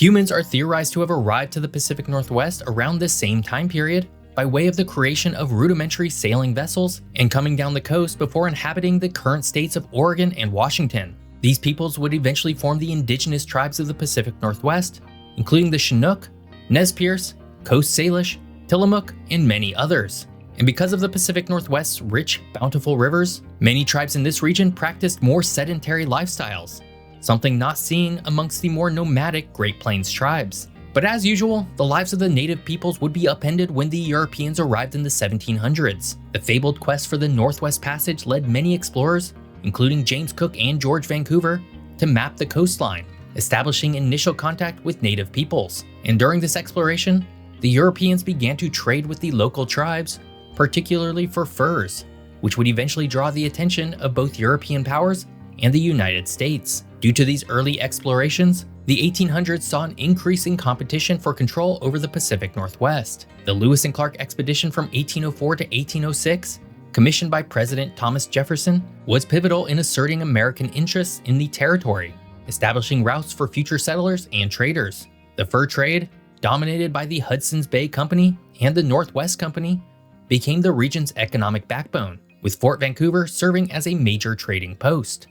Humans are theorized to have arrived to the Pacific Northwest around this same time period by way of the creation of rudimentary sailing vessels and coming down the coast before inhabiting the current states of Oregon and Washington. These peoples would eventually form the indigenous tribes of the Pacific Northwest, including the Chinook, Nez Perce, Coast Salish, Tillamook, and many others. And because of the Pacific Northwest's rich, bountiful rivers, many tribes in this region practiced more sedentary lifestyles, something not seen amongst the more nomadic Great Plains tribes. But as usual, the lives of the native peoples would be upended when the Europeans arrived in the 1700s. The fabled quest for the Northwest Passage led many explorers, including James Cook and George Vancouver, to map the coastline, establishing initial contact with native peoples. And during this exploration, the Europeans began to trade with the local tribes, particularly for furs, which would eventually draw the attention of both European powers and the United States. Due to these early explorations, the 1800s saw an increase in competition for control over the Pacific Northwest. The Lewis and Clark expedition from 1804 to 1806, commissioned by President Thomas Jefferson, was pivotal in asserting American interests in the territory, establishing routes for future settlers and traders. The fur trade, dominated by the Hudson's Bay Company and the Northwest Company, became the region's economic backbone, with Fort Vancouver serving as a major trading post.